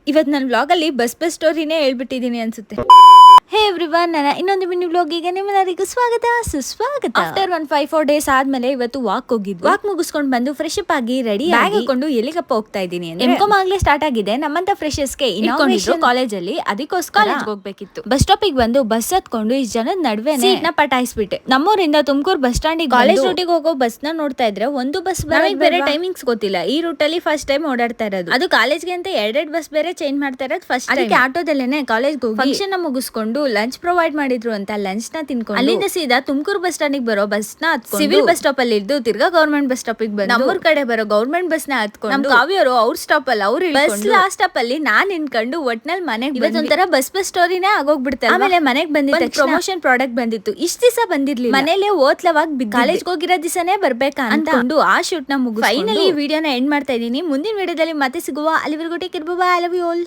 ಇವತ್ತು ನನ್ನ ವ್ಲಾಗಲ್ಲಿ ಬಸ್ ಸ್ಟೋರಿನೇ ಹೇಳ್ಬಿಟ್ಟಿದ್ದೀನಿ ಅನ್ಸುತ್ತೆ. ಹೇ ಎವ್ರಿವನ್, ನನ್ನ ಇನ್ನೊಂದು ಮಿನಿ ವ್ಲಾಗಿಗೆ ನಿಮ್ಮೆಲ್ಲರಿಗೂ ಸ್ವಾಗತ ಸುಸ್ವಾಗತ. ಆಫ್ಟರ್ 5-4 ಡೇಸ್ ಆದ್ಮೇಲೆ ಇವತ್ತು ವಾಕ್ ಹೋಗಿದ್ವಿ. ವಾಕ್ ಮುಗಿಸ್ಕೊಂಡು ಬಂದು ಫ್ರೆಶ್ ಅಪ್ ಆಗಿ ರೆಡಿ ಬ್ಯಾಗ್ ಹಾಕೊಂಡು ಎಲ್ಲಿಗಪ್ಪ ಹೋಗ್ತಾ ಇದ್ದೀನಿ ಅಂದ್ರೆ ಎಂ.ಕಾಮ್ ಆಗ್ಲೇ ಸ್ಟಾರ್ಟ್ ಆಗಿದೆ. ನಮ್ಮಂತ ಫ್ರೆಶರ್ಸ್ಗೆ ಇಟ್ಕೊಂಡಿದ್ರು ಕಾಲೇಜಲ್ಲಿ, ಅದಕ್ಕೋಸ್ಕರ ಕಾಲೇಜ್ ಹೋಗ್ಬೇಕಿತ್ತು. ಬಸ್ ಸ್ಟಾಪಿಗೆ ಬಂದು ಬಸ್ ಹತ್ಕೊಂಡು ಈ ಜನದ ನಡುವೆ ಸೀಟ್ನ ಪಟಾಯಿಸ್ಬಿಟ್ಟೆ. ನಮ್ಮೂರಿಂದ ತುಮಕೂರು ಬಸ್ ಸ್ಟ್ಯಾಂಡಿಗೆ ಕಾಲೇಜ್ ರೂಟಿಗೆ ಹೋಗೋ ಬಸ್ ನ ನೋಡ್ತಾ ಇದ್ರೆ ಒಂದು ಬಸ್ ಬೇರೆ ಟೈಮಿಂಗ್ಸ್ ಗೊತ್ತಿಲ್ಲ. ಈ ರೂಟ್ ಅಲ್ಲಿ ಫಸ್ಟ್ ಟೈಮ್ ಓಡಾಡ್ತಾ ಇರೋದು. ಅದು ಕಾಲೇಜ್ಗೆ ಅಂತ ಎರಡೆರಡು ಬಸ್ ಬೇರೆ ಚೇಂಜ್ ಮಾಡ್ತಾ ಇರೋದು ಫಸ್ಟ್. ಅದಕ್ಕೆ ಆಟೋದಲ್ಲೇನೆ ಕಾಲೇಜ್ ಹೋಗಿ ಫಂಕ್ಷನ್ ಮುಗಿಸ್ಕೊಂಡು ಲಂಚ್ ಪ್ರೊವೈಡ್ ಮಾಡಿದ್ರು ಅಂತ ಲಂಚ್ ನ ತಿನ್ಕೊಂಡು ಅಲ್ಲಿಂದ ಸೀದಾ ತುಮಕೂರು ಬಸ್ ಸ್ಟ್ಯಾಂಡ್ ಬರೋ ಬಸ್ ನ ಹತ್ಕೊಂಡು ಸಿವಿಲ್ ಬಸ್ ಸ್ಟಾಪ್ ಅಲ್ಲಿ ಇದ್ದು ತಿರ್ಗಾ ಗವರ್ಮೆಂಟ್ ಬಸ್ ಸ್ಟಾಪ್ ಬಂದು ನಮ್ಮೂರ್ ಕಡೆ ಬರೋ ಗವರ್ಮೆಂಟ್ ಬಸ್ ನ ಹತ್ಕೊಂಡು ನಮ್ ಕಾವ್ಯರು ಅವ್ರ ಸ್ಟಾಪ್ ಅಲ್ಲಿ ಅವ್ರು ಬಸ್ ಲಾಸ್ಟ್ ಸ್ಟಾಪ್ ಅಲ್ಲಿ ನಾನ್ ನಿನ್ಕೊಂಡು ಒಟ್ನಲ್ಲಿ ಮನೆಗೆ ಇವತ್ತೊಂಥರ ಬಸ್ ಸ್ಟೋರಿನೇ ಆಗೋಗ್ಬಿಡ್ತಾರೆ. ಆಮೇಲೆ ಮನೆಗೆ ಬಂದಿದ್ದ ಪ್ರಮೋಷನ್ ಪ್ರಾಡಕ್ಟ್ ಬಂದಿತ್ತು. ಇಷ್ಟ ದಿವಸ ಬಂದಿರ್ಲಿಲ್ಲ, ಮನೇಲೆ ಓತ್ಲವಾಗಿ ಕಾಲೇಜ್ ಹೋಗಿರೋ ದಿವಸನೇ ಬರ್ಬೇಕಾ ಅನ್ಕೊಂಡು ಆ ಶೂಟ್ ನ ಮುಗಿಸಿ ಫೈನಲಿ ಈ ವಿಡಿಯೋನ ಎಂಡ್ ಮಾಡ್ತಾ ಇದೀನಿ. ಮುಂದಿನ ವಿಡಿಯೋದಲ್ಲಿ ಮತ್ತೆ ಸಿಗುವ. ಅಲ್ಲಿವರೆಗೂ take care, bye bye, I love you all.